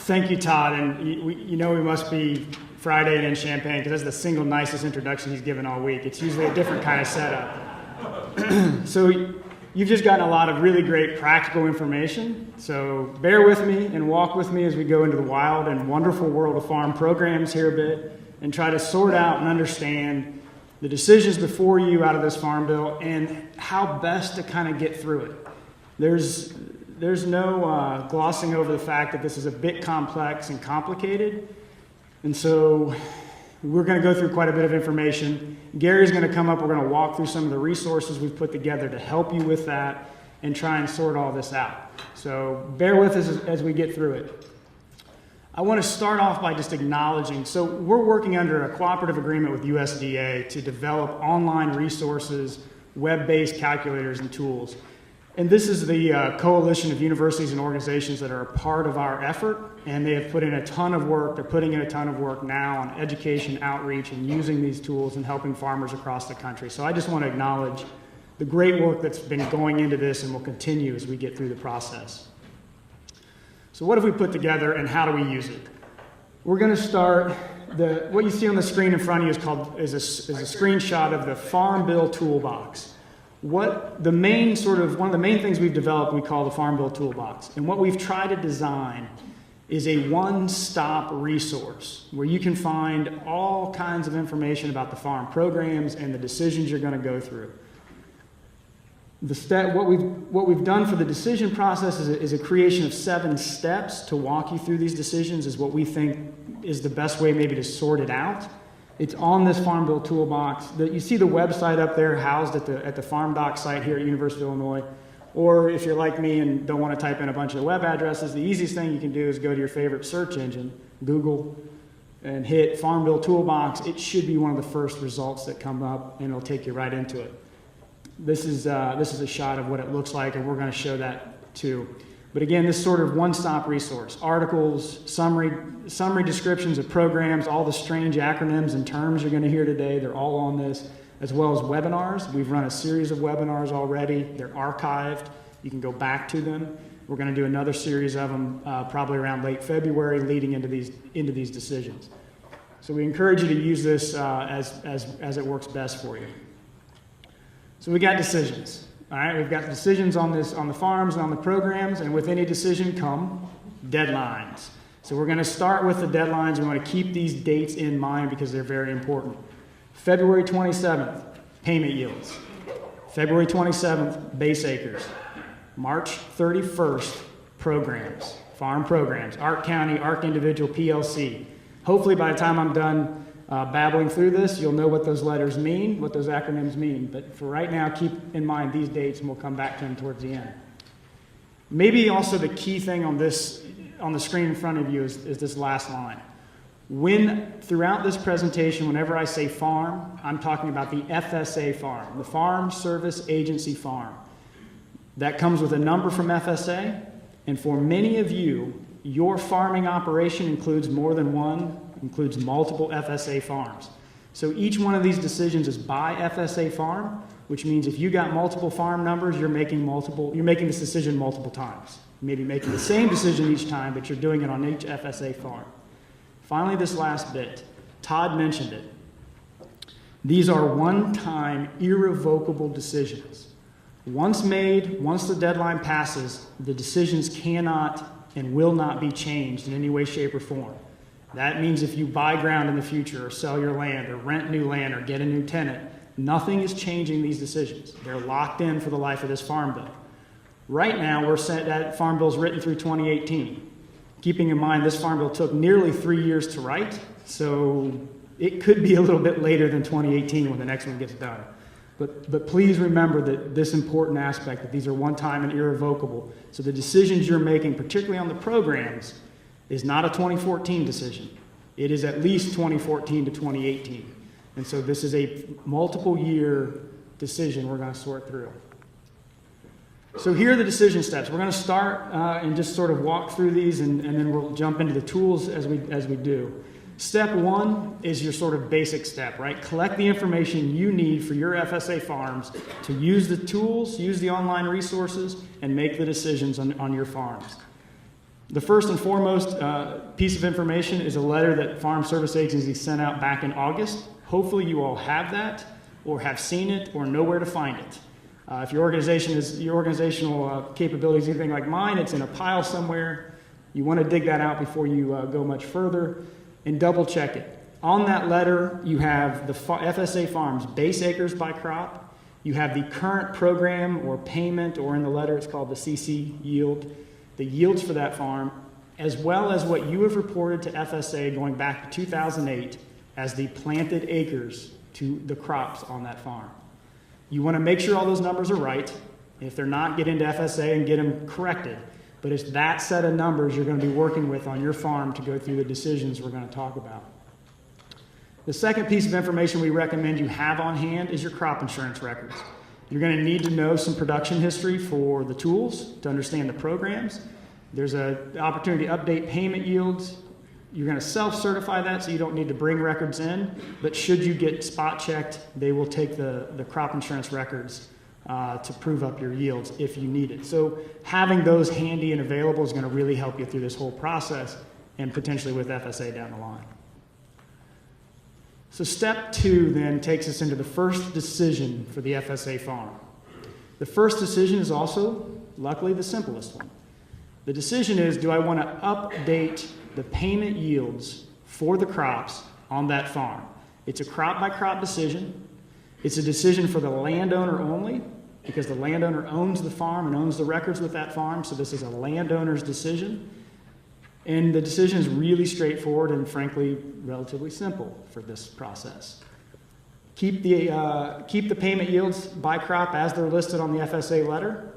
Thank you, Todd. And you know we must be Friday and in Champaign because that's the single nicest introduction he's given all week. It's usually a different kind of setup. So you've just gotten a lot of really great practical information. So bear with me and walk with me as we go into the wild and wonderful world of farm programs here a bit and try to sort out and understand the decisions before you out of this farm bill and how best to kind of get through it. There's no glossing over the fact that this is a bit complex and complicated. And so we're going to go through quite a bit of information. Gary's going to come up. We're going to walk through some of the resources we've put together to help you with that and try and sort all this out. So bear with us as we get through it. I want to start off by just acknowledging, so we're working under a cooperative agreement with USDA to develop online resources, web-based calculators and tools. And this is the coalition of universities and organizations that are a part of our effort, and they have put in a ton of work. They're putting in a ton of work now on education, outreach, and using these tools and helping farmers across the country. So I just want to acknowledge the great work that's been going into this and will continue as we get through the process. So what have we put together and how do we use it? We're going to start, what you see on the screen in front of you is a screenshot of the Farm Bill Toolbox. One of the main things we've developed we call the Farm Bill Toolbox. And what we've tried to design is a one-stop resource where you can find all kinds of information about the farm programs and the decisions you're going to go through. What we've done for the decision process is a creation of 7 steps to walk you through these decisions is what we think is the best way maybe to sort it out. It's on this Farm Bill Toolbox. You see the website up there housed at the farmdoc site here at University of Illinois. Or if you're like me and don't want to type in a bunch of web addresses, the easiest thing you can do is go to your favorite search engine, Google, and hit Farm Bill Toolbox. It should be one of the first results that come up, and it'll take you right into it. This is a shot of what it looks like, and we're going to show that too. But again, this sort of one-stop resource, articles, summary descriptions of programs, all the strange acronyms and terms you're going to hear today, they're all on this, as well as webinars. We've run a series of webinars already. They're archived. You can go back to them. We're going to do another series of them probably around late February leading into these decisions. So we encourage you to use this as it works best for you. So we got decisions. All right, we've got decisions on the farms and on the programs, and with any decision come deadlines. So we're going to start with the deadlines. We want to keep these dates in mind because they're very important. February 27th, payment yields. February 27th, base acres. March 31st, programs, farm programs, ARC County, ARC Individual, PLC. Hopefully by the time I'm done babbling through this, you'll know what those letters mean, what those acronyms mean. But for right now, keep in mind these dates, and we'll come back to them towards the end. Maybe also the key thing on the screen in front of you is this last line. Throughout this presentation, whenever I say farm, I'm talking about the FSA farm, the Farm Service Agency farm. That comes with a number from FSA, and for many of you, your farming operation includes more than one, includes multiple FSA farms. So each one of these decisions is by FSA farm, which means if you got multiple farm numbers, you're making this decision multiple times. You may be making the same decision each time, but you're doing it on each FSA farm. Finally, this last bit, Todd mentioned it. These are one-time, irrevocable decisions. Once made, once the deadline passes, the decisions cannot and will not be changed in any way, shape, or form. That means if you buy ground in the future or sell your land or rent new land or get a new tenant, nothing is changing these decisions. They're locked in for the life of this farm bill. Right now, that farm bill is written through 2018. Keeping in mind this farm bill took nearly 3 years to write, so it could be a little bit later than 2018 when the next one gets done. But please remember that this important aspect, that these are one-time and irrevocable. So the decisions you're making, particularly on the programs, is not a 2014 decision. It is at least 2014 to 2018. And so this is a multiple year decision we're going to sort through. So here are the decision steps. We're going to start and just sort of walk through these, and then we'll jump into the tools as we do. Step one is your sort of basic step, right? Collect the information you need for your FSA farms to use the tools, use the online resources, and make the decisions on your farms. The first and foremost piece of information is a letter that Farm Service Agency sent out back in August. Hopefully you all have that, or have seen it, or know where to find it. If your organizational capability is anything like mine, it's in a pile somewhere. You want to dig that out before you go much further, and double check it. On that letter, you have the FSA Farms base acres by crop. You have the current program or payment, or in the letter it's called the CC yield, the yields for that farm, as well as what you have reported to FSA going back to 2008 as the planted acres to the crops on that farm. You want to make sure all those numbers are right. If they're not, get into FSA and get them corrected. But it's that set of numbers you're going to be working with on your farm to go through the decisions we're going to talk about. The second piece of information we recommend you have on hand is your crop insurance records. You're going to need to know some production history for the tools to understand the programs. There's an opportunity to update payment yields. You're going to self-certify that, so you don't need to bring records in. But should you get spot checked, they will take the crop insurance records to prove up your yields if you need it. So having those handy and available is going to really help you through this whole process, and potentially with FSA down the line. So step two then takes us into the first decision for the FSA farm. The first decision is also, luckily, the simplest one. The decision is, do I want to update the payment yields for the crops on that farm? It's a crop-by-crop decision. It's a decision for the landowner only, because the landowner owns the farm and owns the records with that farm, so this is a landowner's decision. And the decision is really straightforward and, frankly, relatively simple for this process. Keep the payment yields by crop as they're listed on the FSA letter,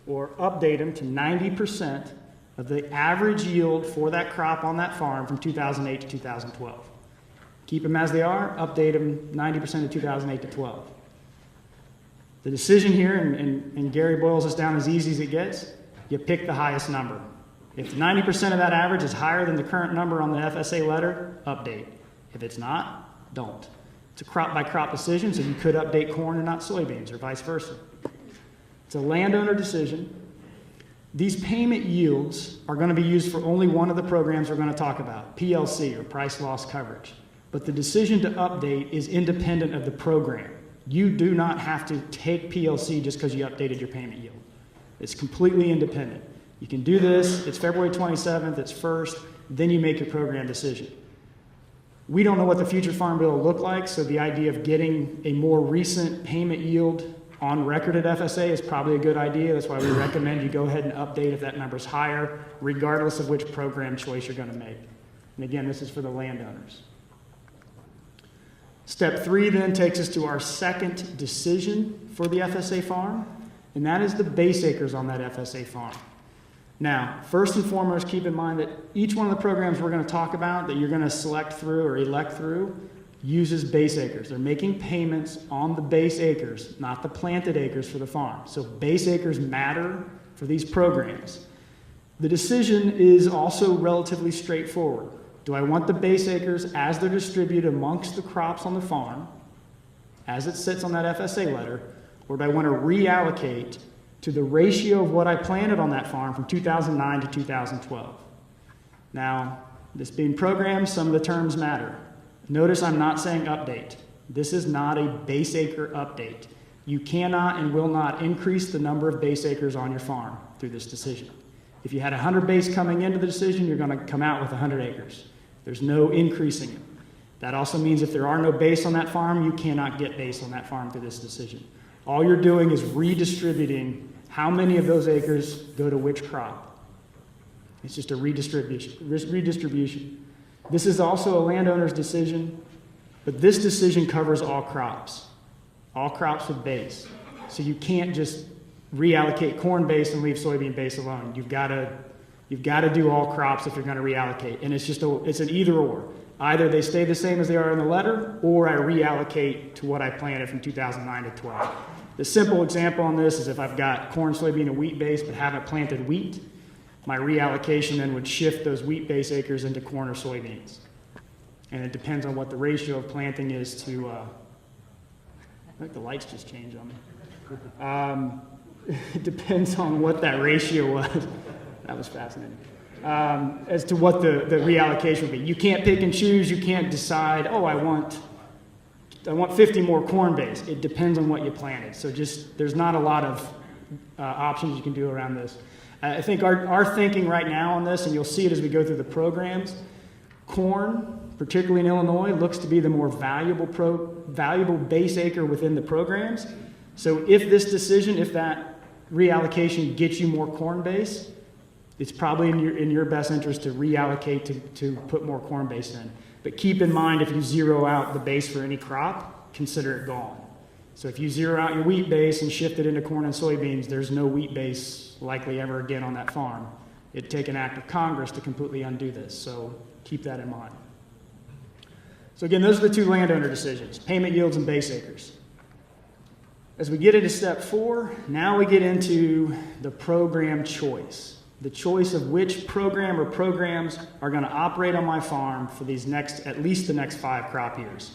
or update them to 90% of the average yield for that crop on that farm from 2008 to 2012. Keep them as they are, update them 90% of 2008 to 12. The decision here, and Gary boils this down as easy as it gets, you pick the highest number. If 90% of that average is higher than the current number on the FSA letter, update. If it's not, don't. It's a crop-by-crop decision, so you could update corn and not soybeans, or vice versa. It's a landowner decision. These payment yields are going to be used for only one of the programs we're going to talk about, PLC, or price loss coverage. But the decision to update is independent of the program. You do not have to take PLC just because you updated your payment yield. It's completely independent. You can do this, it's February 27th, it's first, then you make your program decision. We don't know what the future farm bill will look like, so the idea of getting a more recent payment yield on record at FSA is probably a good idea. That's why we recommend you go ahead and update if that number's higher, regardless of which program choice you're going to make. And again, this is for the landowners. Step three then takes us to our second decision for the FSA farm, and that is the base acres on that FSA farm. Now, first and foremost, keep in mind that each one of the programs we're going to talk about that you're going to select through or elect through uses base acres. They're making payments on the base acres, not the planted acres for the farm. So base acres matter for these programs. The decision is also relatively straightforward. Do I want the base acres as they're distributed amongst the crops on the farm, as it sits on that FSA letter, or do I want to reallocate to the ratio of what I planted on that farm from 2009 to 2012? Now, this being programmed, some of the terms matter. Notice I'm not saying update. This is not a base acre update. You cannot and will not increase the number of base acres on your farm through this decision. If you had 100 base coming into the decision, you're going to come out with 100 acres. There's no increasing it. That also means if there are no base on that farm, you cannot get base on that farm through this decision. All you're doing is redistributing how many of those acres go to which crop. It's just a redistribution. This is also a landowner's decision, but this decision covers all crops with base. So you can't just reallocate corn base and leave soybean base alone. You've got to do all crops if you're going to reallocate, and it's an either or. Either they stay the same as they are in the letter, or I reallocate to what I planted from 2009 to 12. The simple example on this is if I've got corn, soybean, and wheat base but haven't planted wheat, my reallocation then would shift those wheat base acres into corn or soybeans. and it depends on what the ratio of planting is to, I think the lights just changed on me. It depends on what that ratio was. That was fascinating. As to what the reallocation would be. You can't pick and choose. You can't decide, oh, I want 50 more corn base. It depends on what you planted. So there's not a lot of options you can do around this. I think our thinking right now on this, and you'll see it as we go through the programs, corn, particularly in Illinois, looks to be the more valuable base acre within the programs. So if this decision, if that reallocation gets you more corn base, it's probably in your best interest to reallocate to put more corn base in. But keep in mind, if you zero out the base for any crop, consider it gone. So if you zero out your wheat base and shift it into corn and soybeans, there's no wheat base likely ever again on that farm. It'd take an act of Congress to completely undo this, so keep that in mind. So again, those are the two landowner decisions, payment yields and base acres. As we get into step 4, now we get into the program choice. The choice of which program or programs are going to operate on my farm for these at least the next 5 crop years.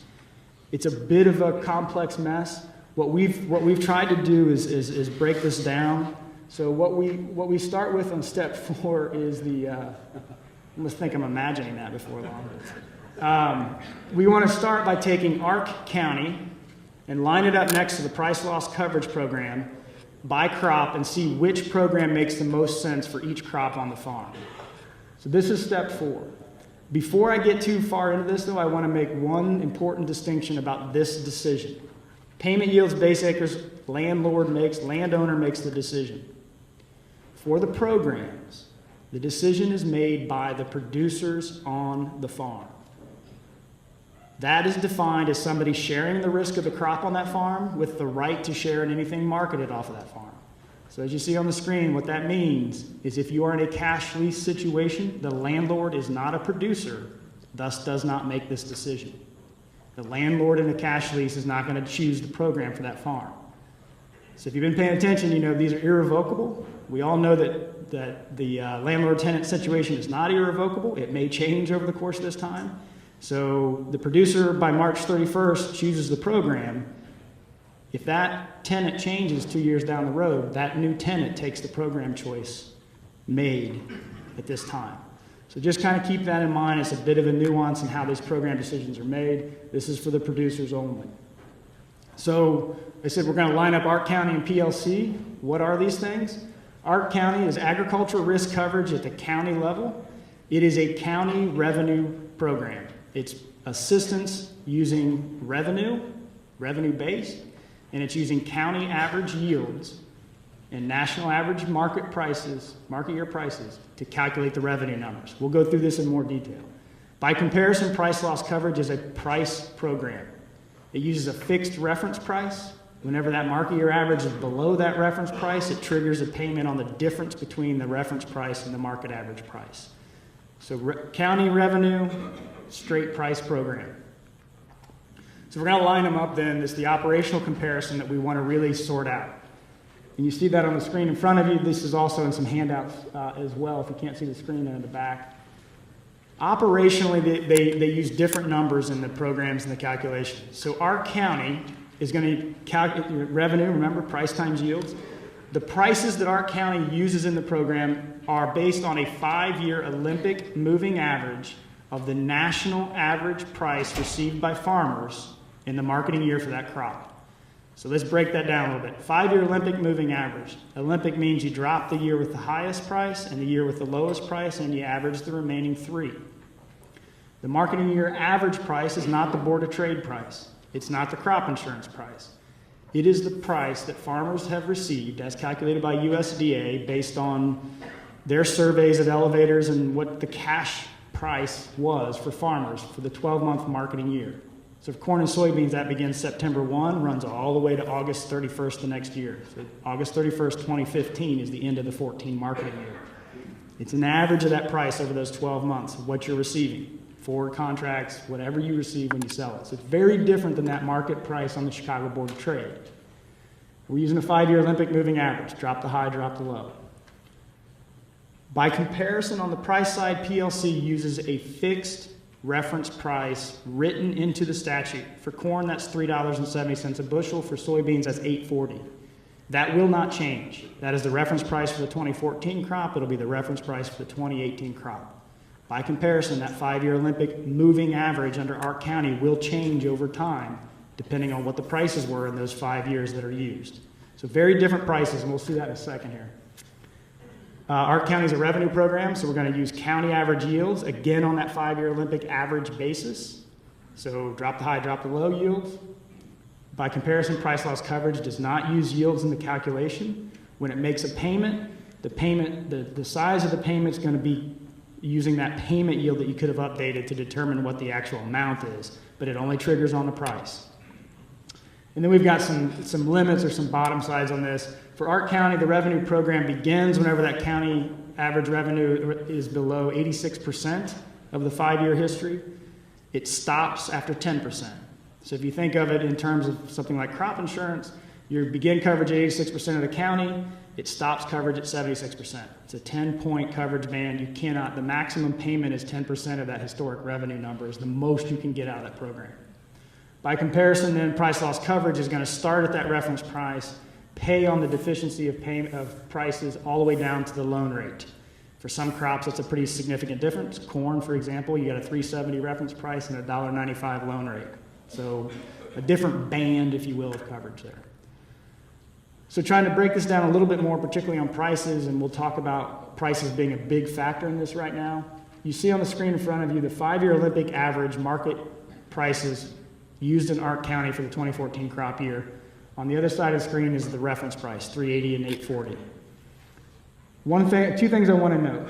It's a bit of a complex mess. What we've tried to do is break this down. So what we start with on step 4 is I must think I'm imagining that before long. We want to start by taking Ark County and line it up next to the price loss coverage program by crop and see which program makes the most sense for each crop on the farm. So this is step 4. Before I get too far into this, though, I want to make one important distinction about this decision. Payment yields, base acres, landowner makes the decision. For the programs, the decision is made by the producers on the farm. That is defined as somebody sharing the risk of the crop on that farm with the right to share in anything marketed off of that farm. So as you see on the screen, what that means is if you are in a cash lease situation, the landlord is not a producer, thus does not make this decision. The landlord in a cash lease is not going to choose the program for that farm. So if you've been paying attention, you know these are irrevocable. We all know that the landlord-tenant situation is not irrevocable. It may change over the course of this time. So the producer by March 31st chooses the program. If that tenant changes 2 years down the road, that new tenant takes the program choice made at this time. So just kind of keep that in mind. It's a bit of a nuance in how these program decisions are made. This is for the producers only. So I said we're going to line up Ark County and PLC. What are these things? Ark County is agricultural risk coverage at the county level. It is a county revenue program. It's assistance using revenue-based, and it's using county average yields and national average market year prices to calculate the revenue numbers. We'll go through this in more detail. By comparison, price loss coverage is a price program. It uses a fixed reference price. Whenever that market year average is below that reference price, it triggers a payment on the difference between the reference price and the market average price. So county revenue, straight price program. So we're going to line them up then. This is the operational comparison that we want to really sort out. And you see that on the screen in front of you. This is also in some handouts as well, if you can't see the screen in the back. Operationally, they use different numbers in the programs and the calculations. So our county is going to calculate revenue, remember, price times yields. The prices that our county uses in the program are based on a 5-year Olympic moving average of the national average price received by farmers in the marketing year for that crop. So let's break that down a little bit. 5-year Olympic moving average. Olympic means you drop the year with the highest price and the year with the lowest price, and you average the remaining 3. The marketing year average price is not the Board of Trade price. It's not the crop insurance price. It is the price that farmers have received as calculated by USDA based on their surveys of elevators and what the cash price was for farmers for the 12-month marketing year. So for corn and soybeans, that begins September 1, runs all the way to August 31st the next year. So August 31st, 2015 is the end of the 14 marketing year. It's an average of that price over those 12 months of what you're receiving. Forward contracts, whatever you receive when you sell it. So it's very different than that market price on the Chicago Board of Trade. We're using a 5-year Olympic moving average. Drop the high, drop the low. By comparison, on the price side, PLC uses a fixed reference price written into the statute. For corn, that's $3.70 a bushel. For soybeans, that's $8.40. That will not change. That is the reference price for the 2014 crop. It'll be the reference price for the 2018 crop. By comparison, that 5-year Olympic moving average under Ark County will change over time, depending on what the prices were in those 5 years that are used. So very different prices, and we'll see that in a second here. Ark County is a revenue program, so we're going to use county average yields, again on that 5-year Olympic average basis. So drop the high, drop the low yields. By comparison, price loss coverage does not use yields in the calculation. When it makes a payment, the size of the payment is going to be using that payment yield that you could have updated to determine what the actual amount is, but it only triggers on the price. And then we've got some limits or some bottom sides on this. For Ark County, the revenue program begins whenever that county average revenue is below 86% of the 5-year history. It stops after 10%. So if you think of it in terms of something like crop insurance, you begin coverage at 86% of the county, it stops coverage at 76%. It's a 10-point coverage band. You cannot, the maximum payment is 10% of that historic revenue number is the most you can get out of that program. By comparison, then, price loss coverage is going to start at that reference price, pay on the deficiency of payment of prices all the way down to the loan rate. For some crops, that's a pretty significant difference. Corn, for example, you got a $3.70 reference price and a $1.95 loan rate. So a different band, if you will, of coverage there. So trying to break this down a little bit more, particularly on prices, and we'll talk about prices being a big factor in this right now. You see on the screen in front of you the 5-year Olympic average market prices used in Ark County for the 2014 crop year. On the other side of the screen is the reference price, $3.80 and $8.40. Two things I want to note.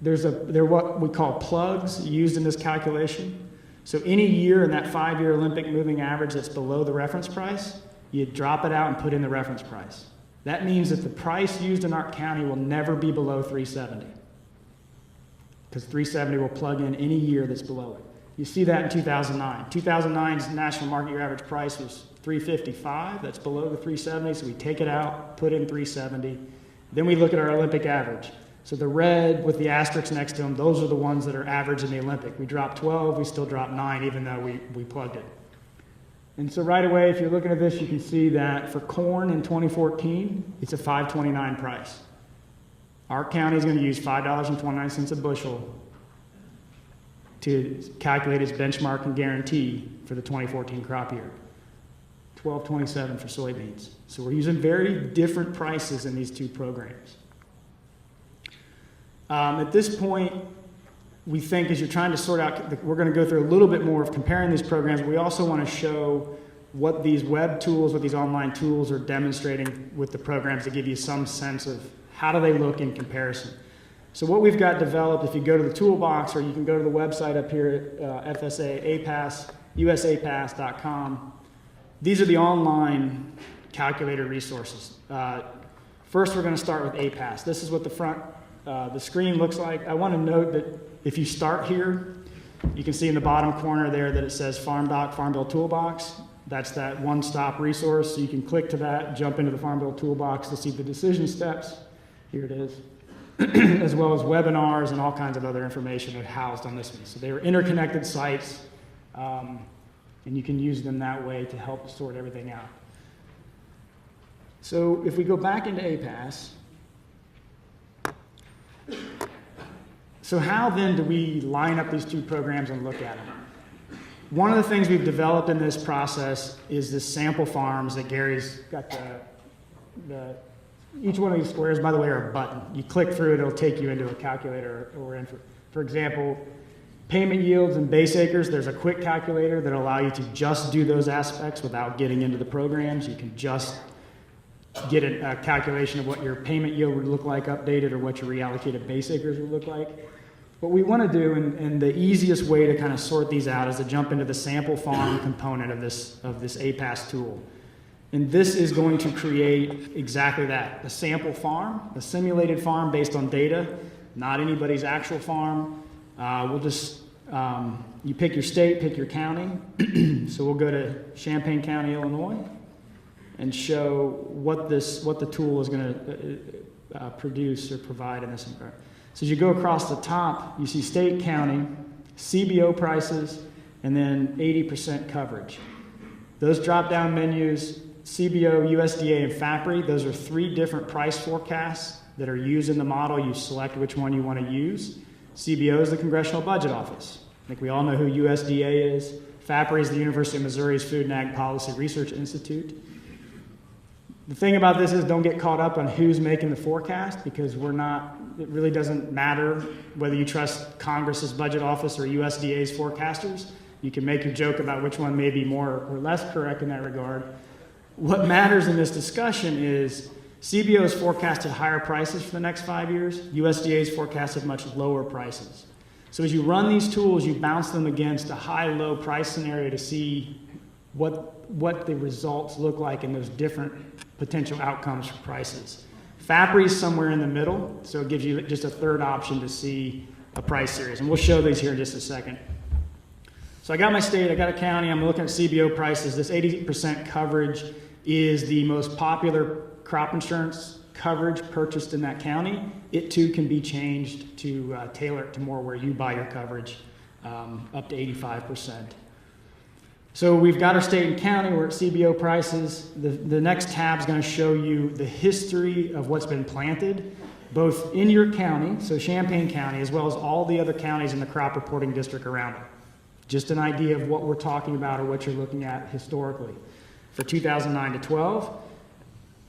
They're what we call plugs used in this calculation. So any year in that 5-year Olympic moving average that's below the reference price, you drop it out and put in the reference price. That means that the price used in Ark County will never be below $3.70, because $3.70 will plug in any year that's below it. You see that in 2009. 2009's national market year average price was $3.55. That's below the $3.70, so we take it out, put in $3.70. Then we look at our Olympic average. So the red with the asterisks next to them, those are the ones that are average in the Olympic. We dropped 12, we still dropped 9, even though we plugged it. And so right away, if you're looking at this, you can see that for corn in 2014, it's a $5.29 price. Ark County is going to use $5.29 a bushel to calculate its benchmark and guarantee for the 2014 crop year. $12.27 for soybeans. So we're using very different prices in these two programs. At this point, we think as you're trying to sort out, we're going to go through a little bit more of comparing these programs. We also want to show what these web tools, what these online tools are demonstrating with the programs to give you some sense of how do they look in comparison. So what we've got developed, if you go to the toolbox, or you can go to the website up here at FSA, APAS, usapass.com. These are the online calculator resources. First, we're going to start with APAS. This is what the screen looks like. I want to note that if you start here, you can see in the bottom corner there that it says FarmDoc, Farm Bill Toolbox. That's that one-stop resource. So you can click to that, jump into the Farm Bill Toolbox to see the decision steps. Here it is. As well as webinars and all kinds of other information are housed on this one. So they are interconnected sites, and you can use them that way to help sort everything out. So if we go back into APAS, so how then do we line up these two programs and look at them? One of the things we've developed in this process is this sample farms that Gary's got each one of these squares, by the way, are a button. You click through it, it'll take you into a calculator. Or for example, payment yields and base acres, there's a quick calculator that will allow you to just do those aspects without getting into the programs. You can just get a calculation of what your payment yield would look like updated or what your reallocated base acres would look like. What we want to do, and the easiest way to kind of sort these out, is to jump into the sample farm component of this APAS tool. And this is going to create exactly that, a sample farm, a simulated farm based on data, not anybody's actual farm. We'll just, you pick your state, pick your county. So we'll go to Champaign County, Illinois, and show what the tool is going to produce or provide in this environment. So as you go across the top, you see state, county, CBO prices, and then 80% coverage. Those drop-down menus, CBO, USDA, and FAPRI, those are 3 different price forecasts that are used in the model. You select which one you want to use. CBO is the Congressional Budget Office. I think we all know who USDA is. FAPRI is the University of Missouri's Food and Ag Policy Research Institute. The thing about this is don't get caught up on who's making the forecast, because it really doesn't matter whether you trust Congress's budget office or USDA's forecasters. You can make your joke about which one may be more or less correct in that regard. What matters in this discussion is CBO has forecasted higher prices for the next 5 years. USDA has forecasted much lower prices. So as you run these tools, you bounce them against a high-low price scenario to see what the results look like in those different potential outcomes for prices. FAPRI is somewhere in the middle, so it gives you just a third option to see a price series. And we'll show these here in just a second. So I got my state, I got a county, I'm looking at CBO prices. This 80% coverage is the most popular crop insurance coverage purchased in that county. It too can be changed to tailor it to more where you buy your coverage, up to 85%. So we've got our state and county, we're at CBO prices. The next tab is going to show you the history of what's been planted, both in your county, so Champaign County, as well as all the other counties in the crop reporting district around it. Just an idea of what we're talking about or what you're looking at historically for 2009 to 12.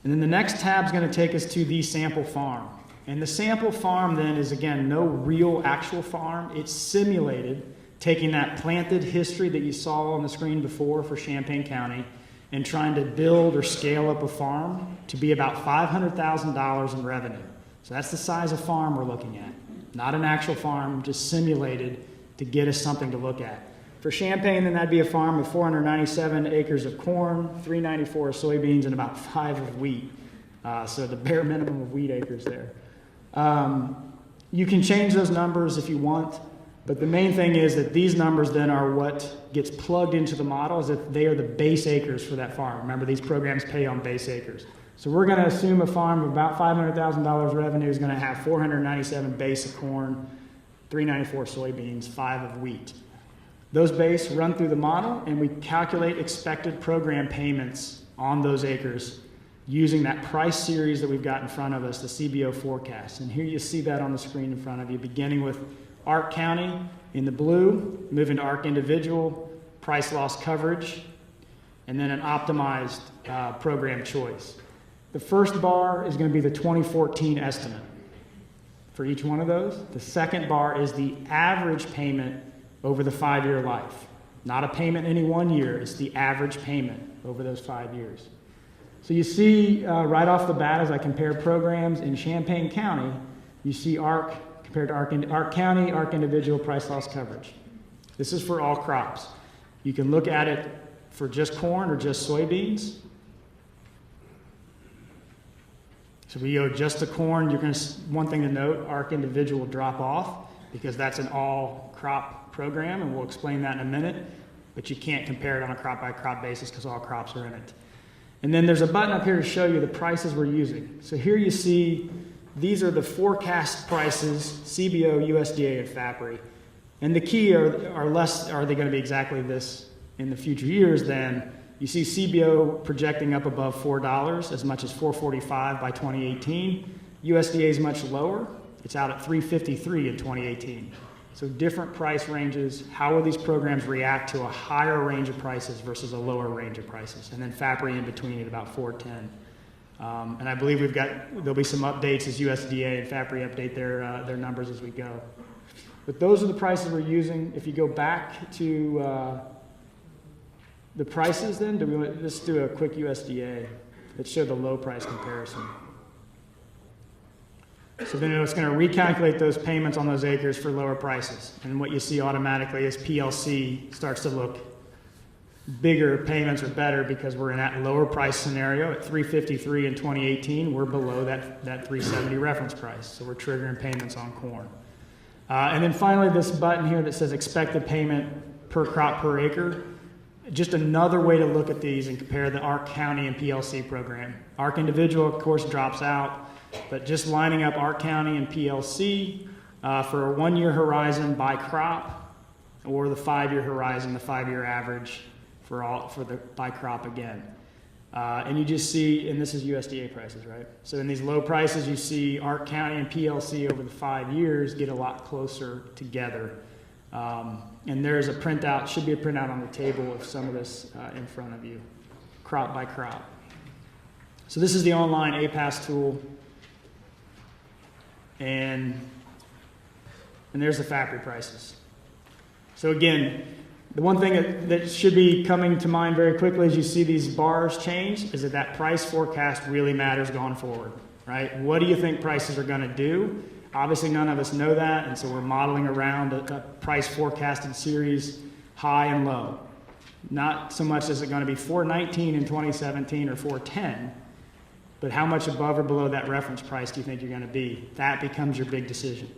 And then the next tab is going to take us to the sample farm. And the sample farm then is, again, no real actual farm. It's simulated, taking that planted history that you saw on the screen before for Champaign County and trying to build or scale up a farm to be about $500,000 in revenue. So that's the size of farm we're looking at. Not an actual farm, just simulated to get us something to look at. For Champaign, then that'd be a farm of 497 acres of corn, 394 of soybeans, and about 5 of wheat. So the bare minimum of wheat acres there. You can change those numbers if you want, but the main thing is that these numbers then are what gets plugged into the model, as if they are the base acres for that farm. Remember, these programs pay on base acres. So we're going to assume a farm of about $500,000 revenue is going to have 497 base of corn, 394 soybeans, 5 of wheat. Those base run through the model, and we calculate expected program payments on those acres using that price series that we've got in front of us, the CBO forecast. And here you see that on the screen in front of you, beginning with ARC County in the blue, moving to ARC Individual, price loss coverage, and then an optimized program choice. The first bar is going to be the 2014 estimate for each one of those. The second bar is the average payment over the 5-year life. Not a payment any one year, it's the average payment over those 5 years. So you see right off the bat, as I compare programs in Champaign County, you see ARC compared to ARC County, ARC Individual price loss coverage. This is for all crops. You can look at it for just corn or just soybeans. So we go just to corn. You're going to, one thing to note, ARC Individual will drop off because that's an all crop program, and we'll explain that in a minute, but you can't compare it on a crop-by-crop basis because all crops are in it. And then there's a button up here to show you the prices we're using. So here you see these are the forecast prices, CBO, USDA, and FAPRI. And the key are they going to be exactly this in the future years? Then you see CBO projecting up above $4, as much as $4.45 by 2018. USDA is much lower. It's out at $3.53 in 2018. So different price ranges. How will these programs react to a higher range of prices versus a lower range of prices? And then FAPRI in between at about $4.10. And I believe there'll be some updates as USDA and FAPRI update their numbers as we go. But those are the prices we're using. If you go back to the prices then, let's do a quick USDA. Let's show the low price comparison. So then it's going to recalculate those payments on those acres for lower prices. And what you see automatically is PLC starts to look bigger payments are better because we're in that lower price scenario at $3.53 in 2018. We're below that $3.70 reference price. So we're triggering payments on corn. And then finally, this button here that says expected payment per crop per acre. Just another way to look at these and compare the ARC County and PLC program. ARC Individual, of course, drops out. But just lining up ARC County and PLC for a 1-year horizon by crop, or the 5-year horizon, the 5-year average for the by crop again. And you just see, and this is USDA prices, right? So in these low prices, you see Ark County and PLC over the 5 years get a lot closer together. And there's a printout, should be a printout on the table of some of this in front of you, crop by crop. So this is the online IFES tool. And there's the factory prices. So again, the one thing that should be coming to mind very quickly as you see these bars change is that price forecast really matters going forward, right? What do you think prices are going to do? Obviously, none of us know that, and so we're modeling around a price forecasted series, high and low. Not so much is it going to be 419 in 2017 or 410, but how much above or below that reference price do you think you're going to be? That becomes your big decision.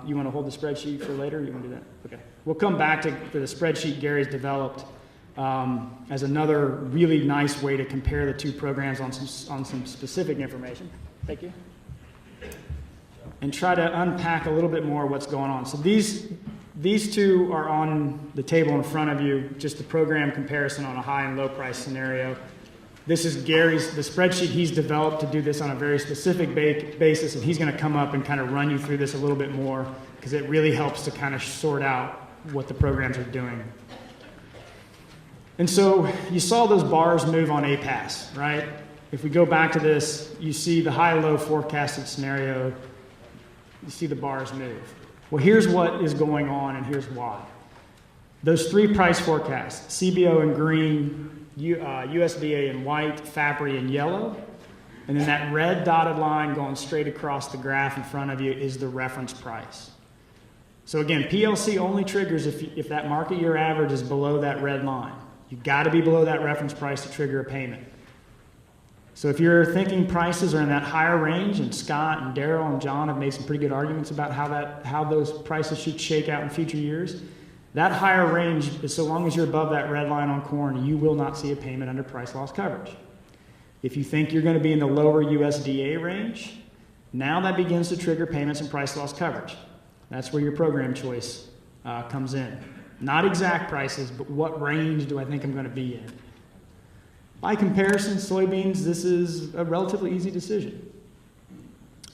You want to hold the spreadsheet for later? Or you want to do that? Okay. We'll come back to the spreadsheet Gary's developed as another really nice way to compare the two programs on some specific information. Thank you. And try to unpack a little bit more what's going on. So these two are on the table in front of you, just the program comparison on a high and low price scenario. This is Gary's, the spreadsheet he's developed to do this on a very specific basis, and he's going to come up and kind of run you through this a little bit more because it really helps to kind of sort out what the programs are doing. And so you saw those bars move on IFES, right? If we go back to this, you see the high-low forecasted scenario, you see the bars move. Well, here's what is going on, and here's why. Those three price forecasts, CBO in green, USDA in white, FAPRI in yellow, and then that red dotted line going straight across the graph in front of you is the reference price. So again, PLC only triggers if that market year average is below that red line. You've got to be below that reference price to trigger a payment. So if you're thinking prices are in that higher range, and Scott and Daryl and John have made some pretty good arguments about how those prices should shake out in future years, that higher range, so long as you're above that red line on corn, you will not see a payment under price loss coverage. If you think you're going to be in the lower USDA range, now that begins to trigger payments and price loss coverage. That's where your program choice comes in. Not exact prices, but what range do I think I'm going to be in? By comparison, soybeans, this is a relatively easy decision.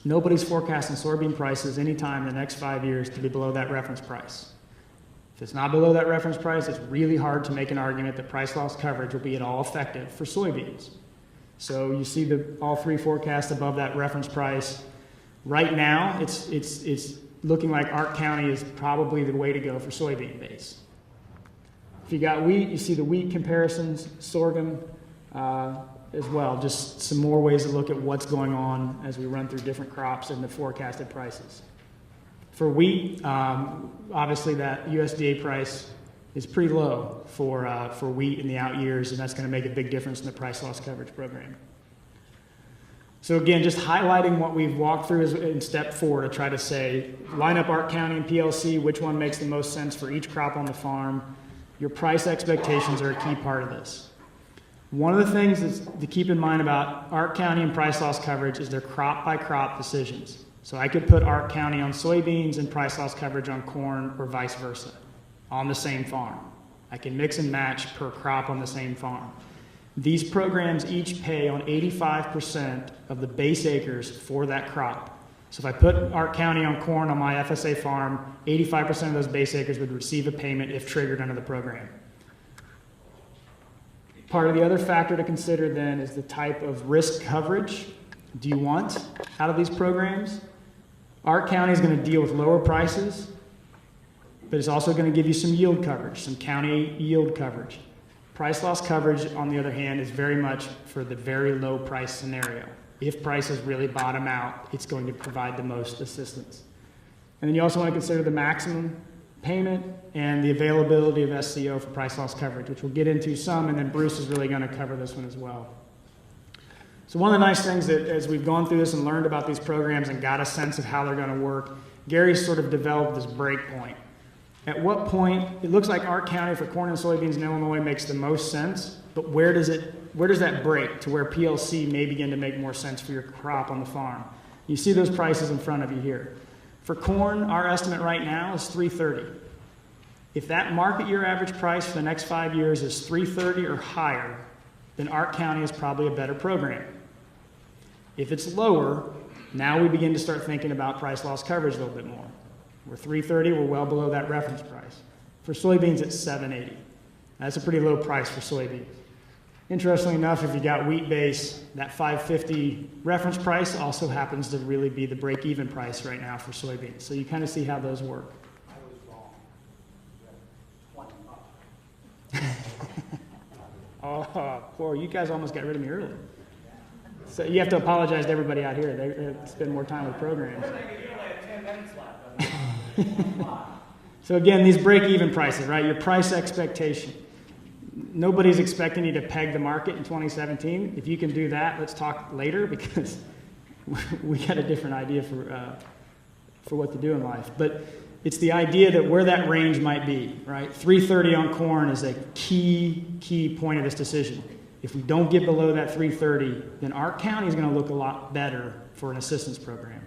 Nobody's forecasting soybean prices anytime in the next 5 years to be below that reference price. If it's not below that reference price, it's really hard to make an argument that price loss coverage will be at all effective for soybeans. So you see all three forecasts above that reference price. Right now, it's looking like Ark County is probably the way to go for soybean base. If you got wheat, you see the wheat comparisons, sorghum as well. Just some more ways to look at what's going on as we run through different crops and the forecasted prices. For wheat, obviously that USDA price is pretty low for wheat in the out years, and that's going to make a big difference in the price loss coverage program. So again, just highlighting what we've walked through in step 4 to try to say, line up Ark County and PLC, which one makes the most sense for each crop on the farm. Your price expectations are a key part of this. One of the things that's to keep in mind about Ark County and price loss coverage is their crop by crop decisions. So I could put Ark County on soybeans and price loss coverage on corn, or vice versa, on the same farm. I can mix and match per crop on the same farm. These programs each pay on 85% of the base acres for that crop. So if I put Ark County on corn on my FSA farm, 85% of those base acres would receive a payment if triggered under the program. Part of the other factor to consider then is the type of risk coverage do you want out of these programs. Ark County is going to deal with lower prices, but it's also going to give you some yield coverage, some county yield coverage. Price loss coverage, on the other hand, is very much for the very low price scenario. If prices really bottom out, it's going to provide the most assistance. And then you also want to consider the maximum payment and the availability of SCO for price loss coverage, which we'll get into some, and then Bruce is really going to cover this one as well. So one of the nice things that as we've gone through this and learned about these programs and got a sense of how they're going to work, Gary's sort of developed this break point. At what point, it looks like Ark County for corn and soybeans in Illinois makes the most sense, but where does that break to where PLC may begin to make more sense for your crop on the farm? You see those prices in front of you here. For corn, our estimate right now is $3.30. If that market year average price for the next 5 years is $330 or higher, then Ark County is probably a better program. If it's lower, now we begin to start thinking about price loss coverage a little bit more. We're $330, we're well below that reference price. For soybeans, it's $780. That's a pretty low price for soybeans. Interestingly enough, if you got wheat base, that $550 reference price also happens to really be the break-even price right now for soybeans. So you kind of see how those work. I was wrong. Oh, poor, you guys almost got rid of me early. So you have to apologize to everybody out here. They spend more time with programs. So again, these break-even prices, right? Your price expectation. Nobody's expecting you to peg the market in 2017. If you can do that, let's talk later, because we got a different idea for what to do in life. But it's the idea that where that range might be, right? 330 on corn is a key point of this decision. If we don't get below that 330, then Ark County is going to look a lot better for an assistance program.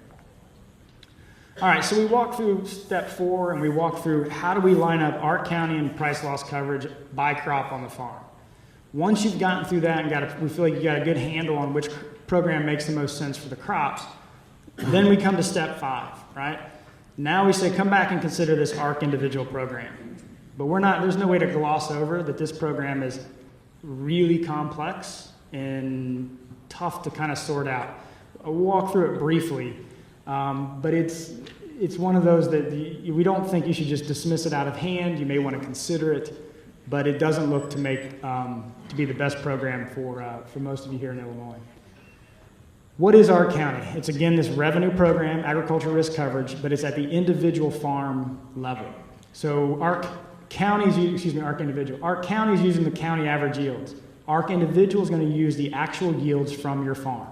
All right, so we walk through step 4, and we walk through how do we line up Ark County and price loss coverage by crop on the farm. Once you've gotten through that and we feel like you got a good handle on which program makes the most sense for the crops, then we come to step 5, right? Now we say come back and consider this Ark individual program. But there's no way to gloss over that this program is really complex and tough to kind of sort out. I'll walk through it briefly. But it's one of those that we don't think you should just dismiss it out of hand. You may want to consider it, but it doesn't look to be the best program for most of you here in Illinois. What is Ark County? It's again this revenue program, agricultural risk coverage, but it's at the individual farm level. So Ark County is using the county average yields. Ark individual is going to use the actual yields from your farm.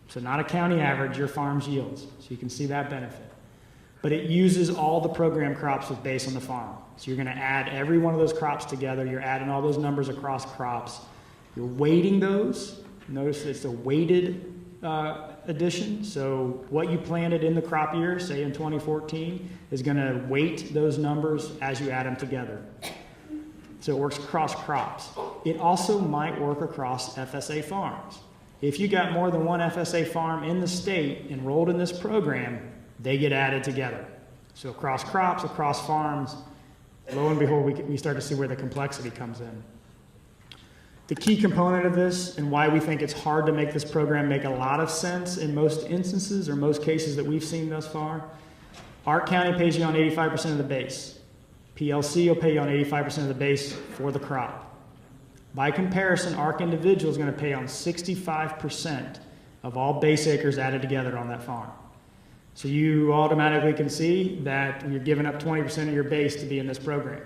So not a county average, your farm's yields. So you can see that benefit. But it uses all the program crops with base on the farm. So you're going to add every one of those crops together. You're adding all those numbers across crops. You're weighting those. Notice it's a weighted addition. So what you planted in the crop year, say in 2014, is going to weight those numbers as you add them together. So it works across crops. It also might work across FSA farms. If you got more than one FSA farm in the state enrolled in this program, they get added together. So across crops, across farms, lo and behold, we start to see where the complexity comes in. The key component of this, and why we think it's hard to make this program make a lot of sense in most instances or most cases that we've seen thus far, Ark County pays you on 85% of the base. PLC will pay you on 85% of the base for the crop. By comparison, Ark individual is going to pay on 65% of all base acres added together on that farm. So you automatically can see that you're giving up 20% of your base to be in this program.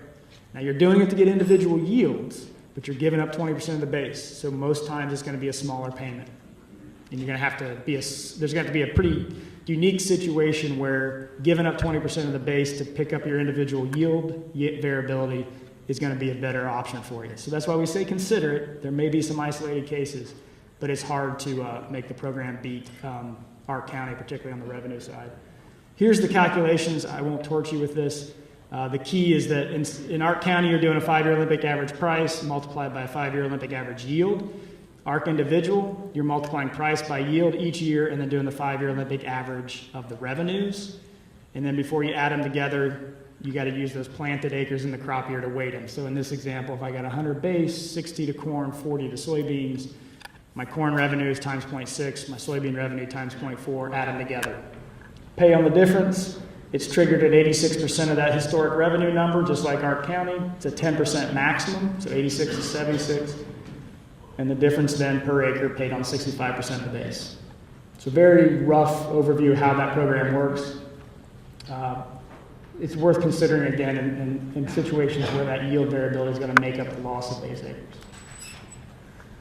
Now you're doing it to get individual yields, but you're giving up 20% of the base. So most times it's going to be a smaller payment. And you're going to have to there's going to have to be a pretty unique situation where giving up 20% of the base to pick up your individual yield variability is going to be a better option for you. So that's why we say consider it. There may be some isolated cases, but it's hard to make the program beat Ark County, particularly on the revenue side. Here's the calculations. I won't torch you with this. The key is that in Ark County, you're doing a 5-year Olympic average price multiplied by a 5-year Olympic average yield. Ark individual, you're multiplying price by yield each year and then doing the 5-year Olympic average of the revenues. And then before you add them together, you got to use those planted acres in the crop year to weight them. So in this example, if I got 100 base, 60 to corn, 40 to soybeans, my corn revenue is times 0.6, my soybean revenue times 0.4, add them together. Pay on the difference. It's triggered at 86% of that historic revenue number, just like Ark County. It's a 10% maximum, so 86 to 76. And the difference then per acre paid on 65% of the base. So very rough overview of how that program works. It's worth considering again in situations where that yield variability is going to make up the loss of base acres.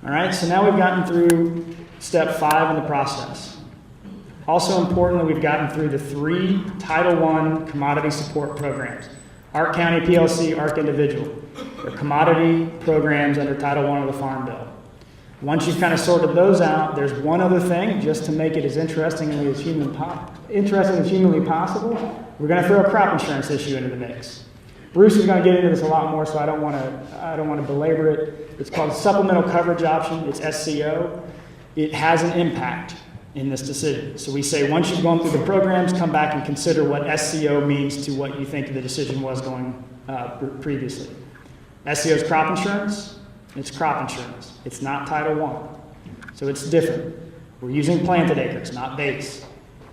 All right, so now we've gotten through step 5 in the process. Also importantly, we've gotten through the 3 Title I commodity support programs. Ark County PLC, Ark Individual. They're commodity programs under Title I of the Farm Bill. Once you've kind of sorted those out, there's one other thing, just to make it as interesting as humanly possible. We're going to throw a crop insurance issue into the mix. Bruce is going to get into this a lot more, so I don't want to belabor it. It's called supplemental coverage option. It's SCO. It has an impact in this decision. So we say once you've gone through the programs, come back and consider what SCO means to what you think the decision was going previously. SCO is crop insurance. It's crop insurance. It's not Title I. So it's different. We're using planted acres, not base.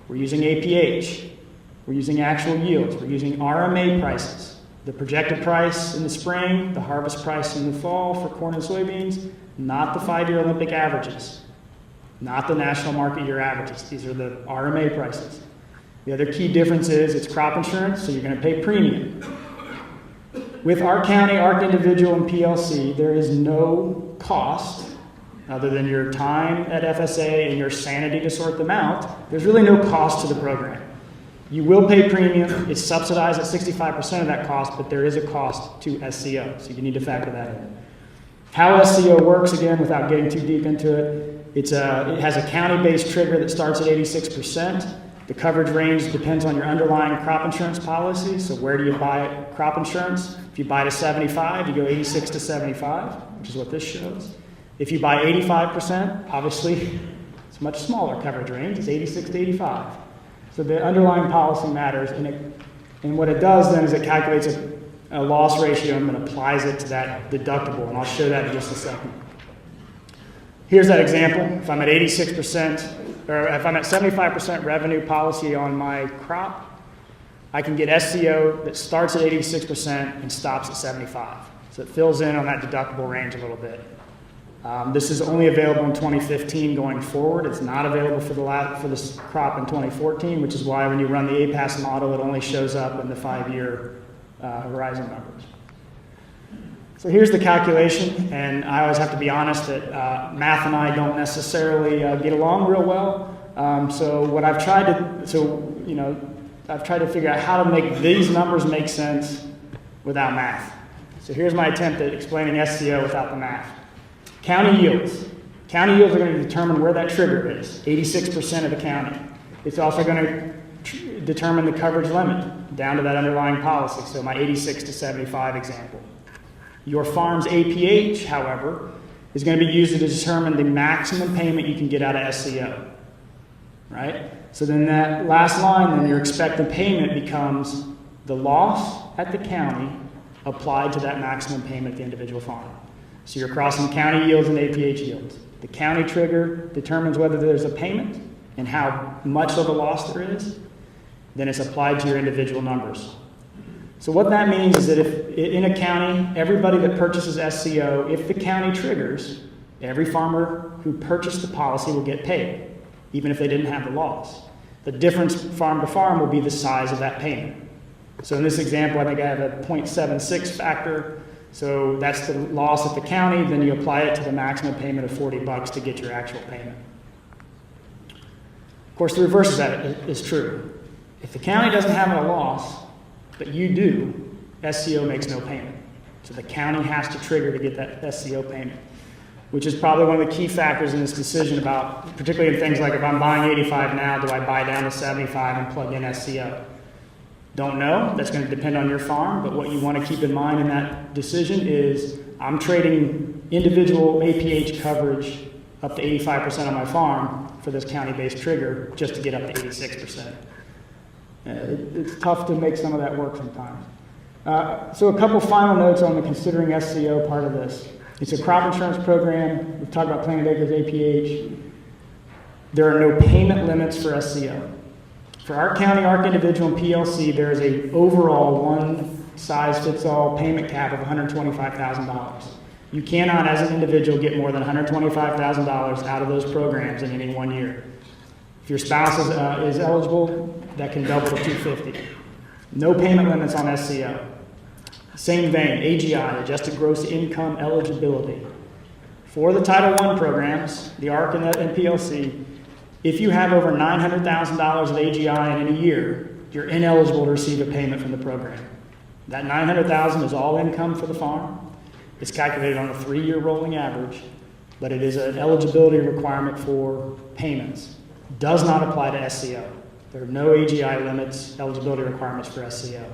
We're using APH. We're using actual yields. We're using RMA prices. The projected price in the spring, the harvest price in the fall for corn and soybeans, not the 5-year Olympic averages, not the national market year averages. These are the RMA prices. The other key difference is it's crop insurance, so you're going to pay premium. With our county, ARC individual, and PLC, there is no cost other than your time at FSA and your sanity to sort them out. There's really no cost to the program. You will pay premium. It's subsidized at 65% of that cost, but there is a cost to SCO, so you need to factor that in. How SCO works, again, without getting too deep into it, it has a county-based trigger that starts at 86%. The coverage range depends on your underlying crop insurance policy, so where do you buy crop insurance? If you buy to 75, you go 86 to 75, which is what this shows. If you buy 85%, obviously, it's a much smaller coverage range. It's 86 to 85. So the underlying policy matters, and what it does then is it calculates a loss ratio and then applies it to that deductible, and I'll show that in just a second. Here's that example. If I'm at 86%, or if I'm at 75% revenue policy on my crop, I can get SCO that starts at 86% and stops at 75. So it fills in on that deductible range a little bit. This is only available in 2015 going forward. It's not available for this crop in 2014, which is why when you run the APAS model, it only shows up in the 5-year horizon numbers. So here's the calculation, and I always have to be honest that math and I don't necessarily get along real well. So what I've tried to figure out how to make these numbers make sense without math. So here's my attempt at explaining SCO without the math. County yields. County yields are going to determine where that trigger is, 86% of the county. It's also going to determine the coverage limit down to that underlying policy, so my 86 to 75 example. Your farm's APH, however, is going to be used to determine the maximum payment you can get out of SCO, right? So then that last line, then your expected payment becomes the loss at the county applied to that maximum payment at the individual farm. So you're crossing county yields and APH yields. The county trigger determines whether there's a payment and how much of a loss there is. Then it's applied to your individual numbers. So what that means is that if in a county, everybody that purchases SCO, if the county triggers, every farmer who purchased the policy will get paid, even if they didn't have the loss. The difference farm to farm will be the size of that payment. So in this example, I think I have a 0.76 factor. So that's the loss at the county, then you apply it to the maximum payment of $40 to get your actual payment. Of course, the reverse of that is true. If the county doesn't have a loss, but you do, SCO makes no payment. So the county has to trigger to get that SCO payment, which is probably one of the key factors in this decision about, particularly in things like if I'm buying 85 now, do I buy down to 75 and plug in SCO? Don't know. That's going to depend on your farm, but what you want to keep in mind in that decision is I'm trading individual APH coverage up to 85% on my farm for this county-based trigger just to get up to 86%. It's tough to make some of that work sometimes. So a couple final notes on the considering SCO part of this. It's a crop insurance program. We've talked about planted acres, APH. There are no payment limits for SCO. For our county, ARC individual, and PLC, there is a overall one-size-fits-all payment cap of $125,000. You cannot, as an individual, get more than $125,000 out of those programs in any 1 year. If your spouse is eligible, that can double to $250,000. No payment limits on SCO. Same vein, AGI, Adjusted Gross Income Eligibility. For the Title I programs, the ARC and PLC, if you have over $900,000 of AGI in any year, you're ineligible to receive a payment from the program. That $900,000 is all income for the farm. It's calculated on a 3-year rolling average, but it is an eligibility requirement for payments. Does not apply to SCO. There are no AGI limits, eligibility requirements for SCO.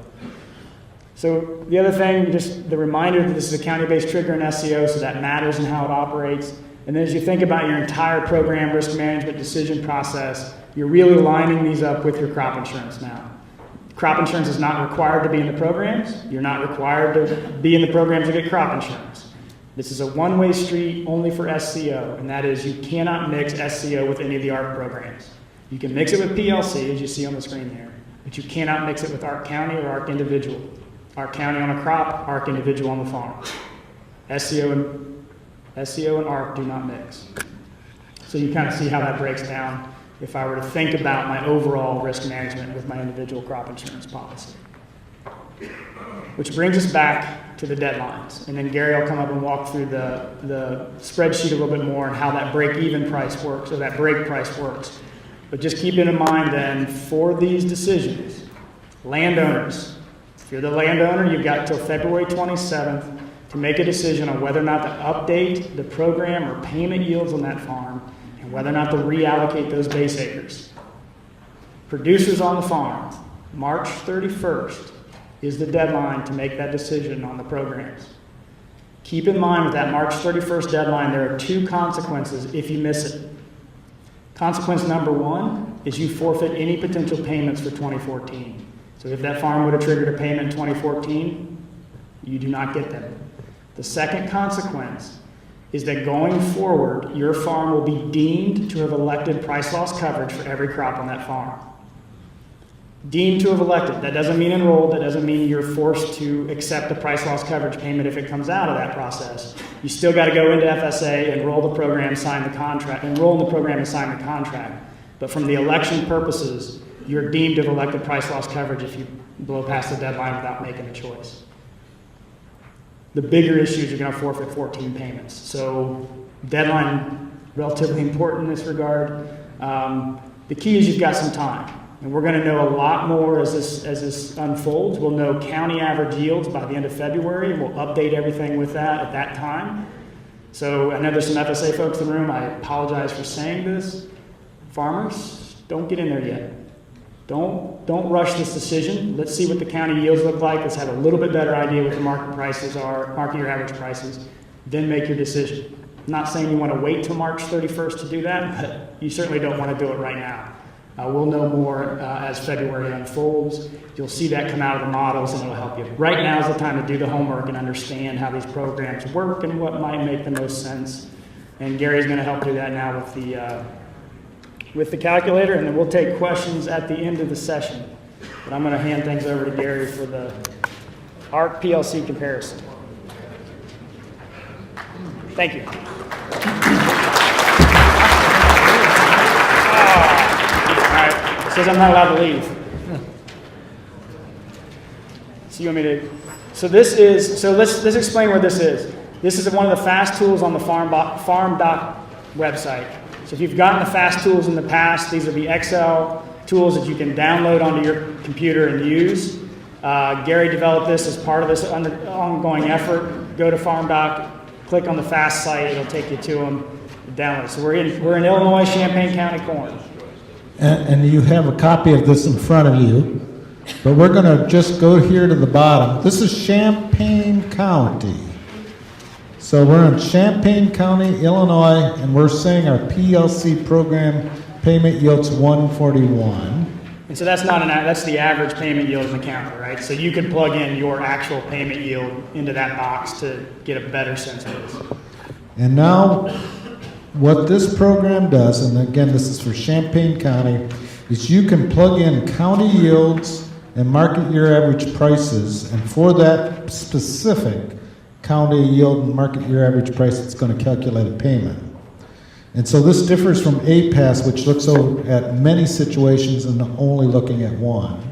So the other thing, just the reminder that this is a county-based trigger and SCO, so that matters in how it operates. And then as you think about your entire program risk management decision process, you're really lining these up with your crop insurance now. Crop insurance is not required to be in the programs. You're not required to be in the programs to get crop insurance. This is a one-way street only for SCO, and that is you cannot mix SCO with any of the ARC programs. You can mix it with PLC, as you see on the screen here, but you cannot mix it with ARC County or ARC Individual. ARC County on a crop, ARC Individual on the farm. SCO and ARC do not mix. So you kind of see how that breaks down if I were to think about my overall risk management with my individual crop insurance policy. Which brings us back to the deadlines. And then Gary will come up and walk through the spreadsheet a little bit more and how that break-even price works, or that break price works. But just keep it in mind then, for these decisions, landowners, if you're the landowner, you've got until February 27th to make a decision on whether or not to update the program or payment yields on that farm, and whether or not to reallocate those base acres. Producers on the farm, March 31st is the deadline to make that decision on the programs. Keep in mind with that March 31st deadline, there are two consequences if you miss it. Consequence number one is you forfeit any potential payments for 2014. So if that farm would have triggered a payment in 2014, you do not get them. The second consequence is that going forward, your farm will be deemed to have elected price loss coverage for every crop on that farm. Deemed to have elected. That doesn't mean enrolled. That doesn't mean you're forced to accept the price loss coverage payment if it comes out of that process. You still got to go into FSA, enroll the program, sign the contract, enroll in the program and sign the contract. But from the election purposes, you're deemed to have elected price loss coverage if you blow past the deadline without making a choice. The bigger issue is you're going to forfeit 14 payments. So deadline, relatively important in this regard. The key is you've got some time. And we're going to know a lot more as this unfolds. We'll know county average yields by the end of February, and we'll update everything with that at that time. So I know there's some FSA folks in the room. I apologize for saying this. Farmers, don't get in there yet. Don't rush this decision. Let's see what the county yields look like. Let's have a little bit better idea what the market prices are, market year average prices. Then make your decision. I'm not saying you want to wait till March 31st to do that, but you certainly don't want to do it right now. We'll know more as February unfolds. You'll see that come out of the models, and it'll help you. Right now is the time to do the homework and understand how these programs work and what might make the most sense. And Gary's going to help do that now with the calculator, and then we'll take questions at the end of the session. But I'm going to hand things over to Gary for the ARC PLC comparison. Thank you. Says I'm not allowed to leave. So you want me to? So let's explain what this is. This is one of the fast tools on the farmdoc website. So if you've gotten the fast tools in the past, these are the Excel tools that you can download onto your computer and use. Gary developed this as part of this ongoing effort. Go to farmdoc, click on the fast site, it'll take you to them. Download. So we're in Illinois, Champaign County corn. And you have a copy of this in front of you, but we're going to just go here to the bottom. This is Champaign County. So we're in Champaign County, Illinois, and we're saying our PLC program payment yield's 141. And so that's that's the average payment yield in the county, right? So you could plug in your actual payment yield into that box to get a better sense of this. And now, what this program does, and again, this is for Champaign County, is you can plug in county yields and market year average prices, and for that specific county yield and market year average price, it's going to calculate a payment. And so this differs from APAS, which looks at many situations and only looking at one.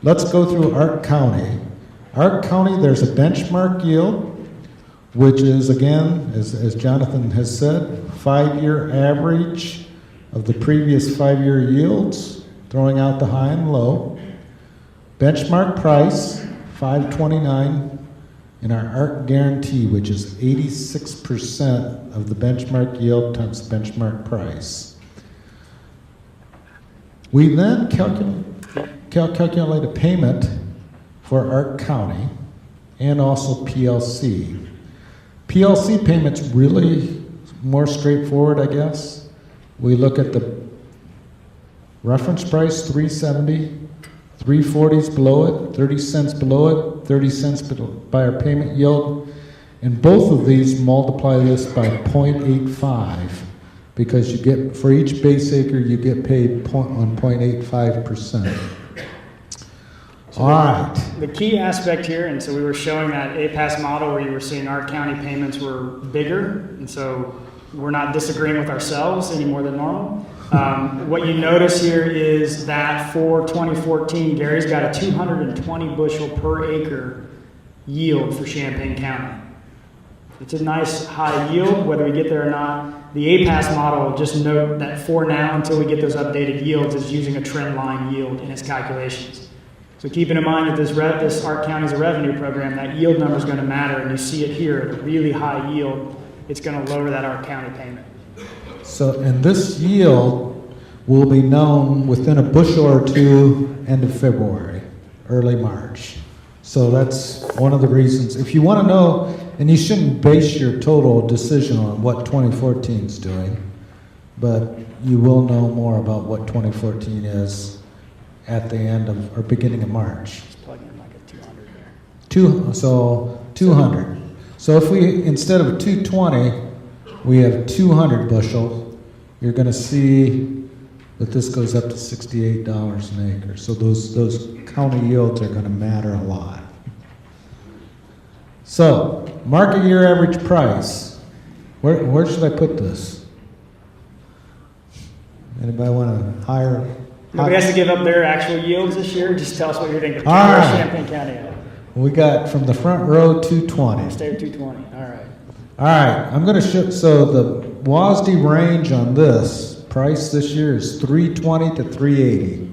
Let's go through ARC County. ARC County, there's a benchmark yield, which is, again, as Jonathan has said, 5-year average of the previous 5-year yields, throwing out the high and low. Benchmark price, $5.29, and our ARC guarantee, which is 86% of the benchmark yield times the benchmark price. We then calculate a payment for Ark County and also PLC. PLC payments really more straightforward, I guess. We look at the reference price, 370, 340's below it, 30 cents below it, 30 cents by our payment yield, and both of these multiply this by 0.85 because you get, for each base acre, you get paid on 0.85%. All right. The key aspect here, and so we were showing that APAS model where you were seeing our county payments were bigger, and so we're not disagreeing with ourselves any more than normal. What you notice here is that for 2014, Gary's got a 220 bushel per acre yield for Champaign County. It's a nice high yield, whether we get there or not. The APAS model, just note that for now, until we get those updated yields, is using a trend line yield in its calculations. So keeping in mind that this Ark County is a revenue program, that yield number is going to matter, and you see it here at a really high yield. It's going to lower that Ark County payment. So, and this yield will be known within a bushel or two, end of February, early March. So that's one of the reasons. If you want to know, and you shouldn't base your total decision on what 2014 is doing, but you will know more about what 2014 is at the end of, or beginning of March. Just plug in like a 200 there. So 200. So if we, instead of 220, we have 200 bushel, you're going to see that this goes up to $68 an acre. So those county yields are going to matter a lot. So, market year average price. Where should I put this? Anybody want to hire? Nobody has to give up their actual yields this year. Just tell us what you're thinking. All right. Champaign County at. We got from the front row 220. Stay at 220. All right. All right, I'm going to show, so the WASD range on this price this year is 320 to 380.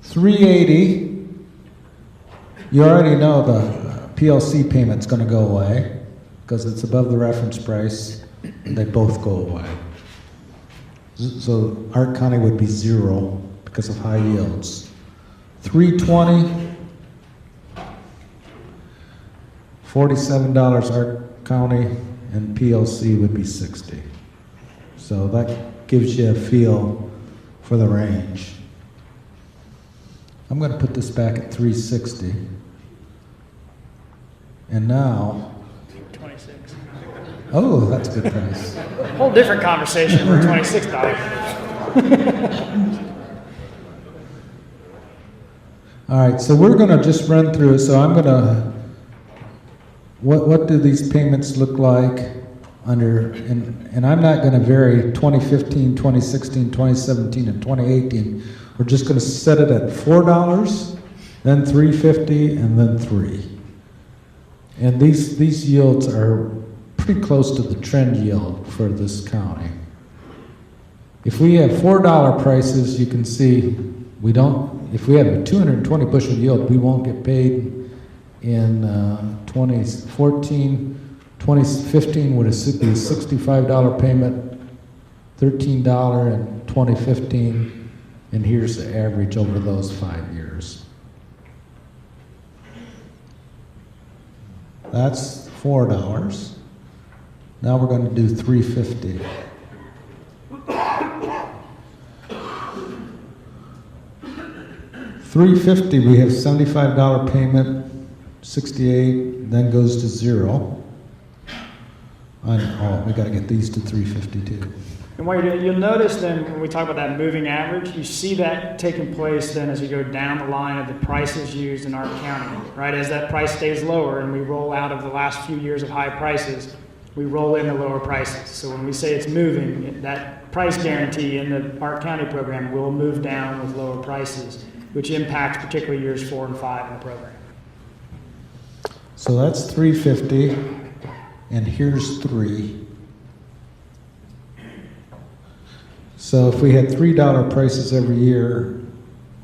380, you already know the PLC payment's going to go away because it's above the reference price, and they both go away. So Ark County would be zero because of high yields. 320, $47 Ark County, and PLC would be 60. So that gives you a feel for the range. I'm going to put this back at 360. And now, 26. oh, that's a good price. Whole different conversation for $26. All right, so we're going to just run through it. So I'm going to, what do these payments look like under, and I'm not going to vary 2015, 2016, 2017, and 2018. We're just going to set it at $4, then $3.50, and then $3. And these yields are pretty close to the trend yield for this county. If we have $4 prices, you can see we don't, if we have a 220 bushel yield, we won't get paid in 2014. 2015 would be a $65 payment, $13 in 2015, and here's the average over those 5 years. That's $4. Now we're going to do $3.50. $3.50, we have $75 payment, 68, then goes to 0. Oh, we got to get these to 352. And what you're doing, you'll notice then when we talk about that moving average, you see that taking place then as you go down the line of the prices used in our county, right? As that price stays lower and we roll out of the last few years of high prices, we roll in the lower prices. So when we say it's moving, that price guarantee in the Ark County program will move down with lower prices, which impacts particularly years 4 and 5 in the program. So that's 350, and here's 3. So if we had $3 prices every year,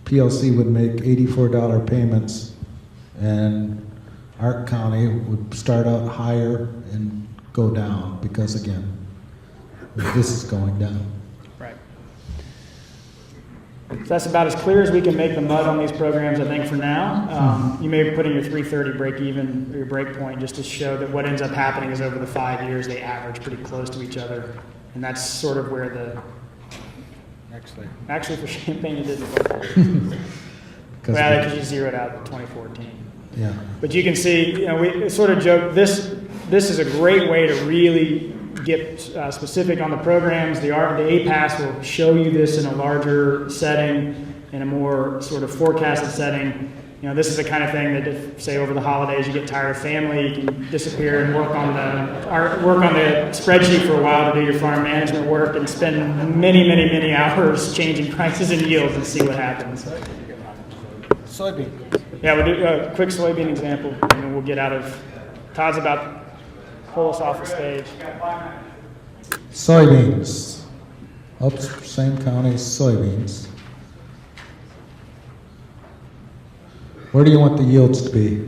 PLC would make $84 payments, and Ark County would start out higher and go down because, again, this is going down. Right. So that's about as clear as we can make the mud on these programs, I think, for now. You may put in your 330 break even, or your break point, just to show that what ends up happening is over the 5 years, they average pretty close to each other. And that's sort of where the... Actually for Champaign, it didn't work. Rather, because you zeroed out in 2014. Yeah. But you can see, we sort of joke, this is a great way to really get specific on the programs. The APAS will show you this in a larger setting, in a more sort of forecasted setting. This is the kind of thing that if, say, over the holidays you get tired of family, you can disappear and work on the spreadsheet for a while to do your farm management work and spend many, many, many hours changing prices and yields and see what happens. Soybean. Yeah, we'll do a quick soybean example, and then we'll get out of... Todd's about to pull us off the stage. Soybeans. Oops, same county, soybeans. Where do you want the yields to be?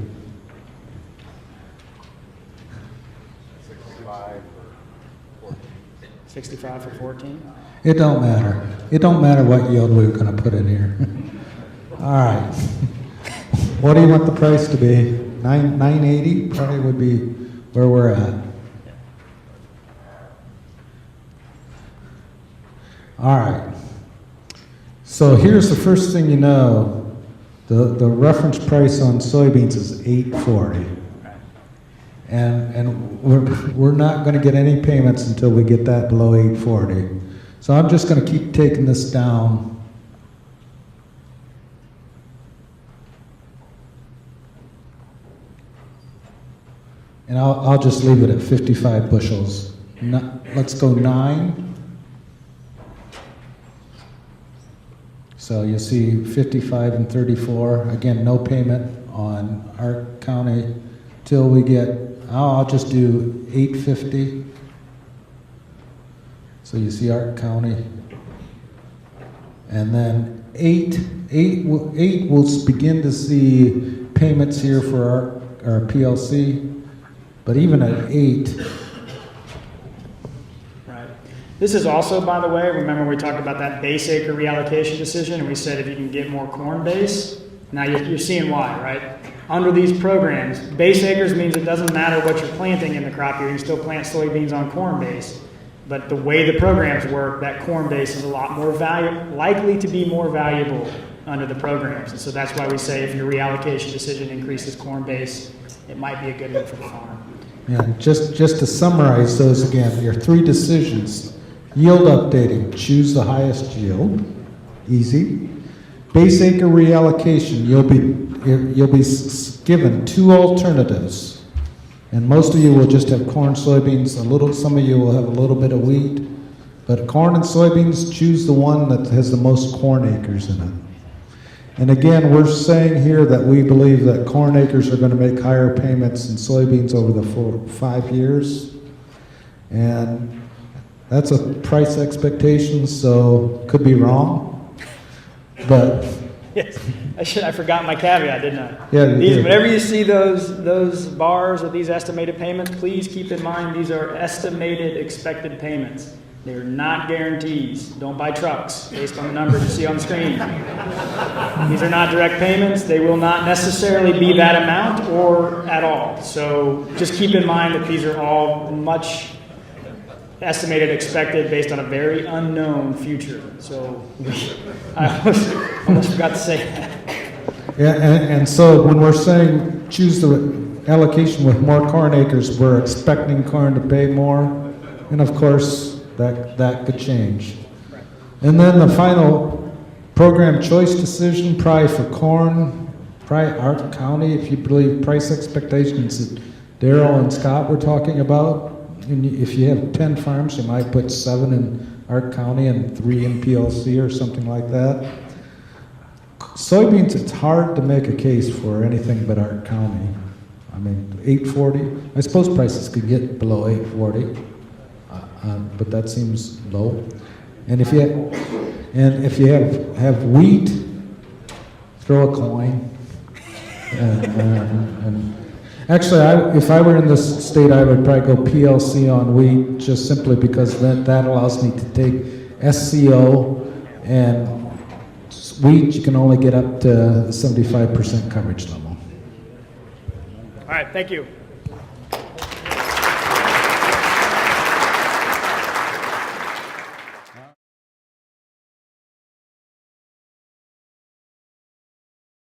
65 for 14. It don't matter. It don't matter what yield we're going to put in here. All right. What do you want the price to be? 980 probably would be where we're at. All right. So here's the first thing you know. The reference price on soybeans is $8.40. And we're not going to get any payments until we get that below $8.40. So I'm just going to keep taking this down. And I'll just leave it at 55 bushels. Let's go 9. So you see 55 and 34. Again, no payment on our county till we get, I'll just do 850. So you see Ark County. And then 8 we'll begin to see payments here for our PLC. But even at 8. Right. This is also, by the way, remember we talked about that base acre reallocation decision, and we said if you can get more corn base, now you're seeing why, right? Under these programs, base acres means it doesn't matter what you're planting in the crop year, you can still plant soybeans on corn base. But the way the programs work, that corn base is a lot more likely to be more valuable under the programs. And so that's why we say if your reallocation decision increases corn base, it might be a good one for the farm. Yeah, just to summarize those again, your 3 decisions. Yield updating, choose the highest yield, easy. Base acre reallocation, you'll be given 2 alternatives. And most of you will just have corn, soybeans, some of you will have a little bit of wheat. But corn and soybeans, choose the one that has the most corn acres in it. And again, we're saying here that we believe that corn acres are going to make higher payments than soybeans over the full 5 years. And that's a price expectation, so could be wrong. But yes, I forgot my caveat, didn't I? Yeah, you did. Whenever you see those bars or these estimated payments, please keep in mind these are estimated expected payments. They're not guarantees. Don't buy trucks based on the numbers you see on the screen. These are not direct payments. They will not necessarily be that amount or at all. So just keep in mind that these are all much estimated expected based on a very unknown future. So I almost forgot to say that. yeah, and so when we're saying choose the allocation with more corn acres, we're expecting corn to pay more. And of course, that could change. And then the final program choice decision, probably for corn, probably Ark County, if you believe price expectations that Daryl and Scott were talking about. And if you have 10 farms, you might put 7 in Ark County and 3 in PLC or something like that. Soybeans, it's hard to make a case for anything but Ark County. I mean, 840. I suppose prices could get below 840. But that seems low. And if you have wheat, throw a coin. And actually, if I were in this state, I would probably go PLC on wheat, just simply because that allows me to take SCO and Wheat, you can only get up to 75% coverage level. All right, thank you.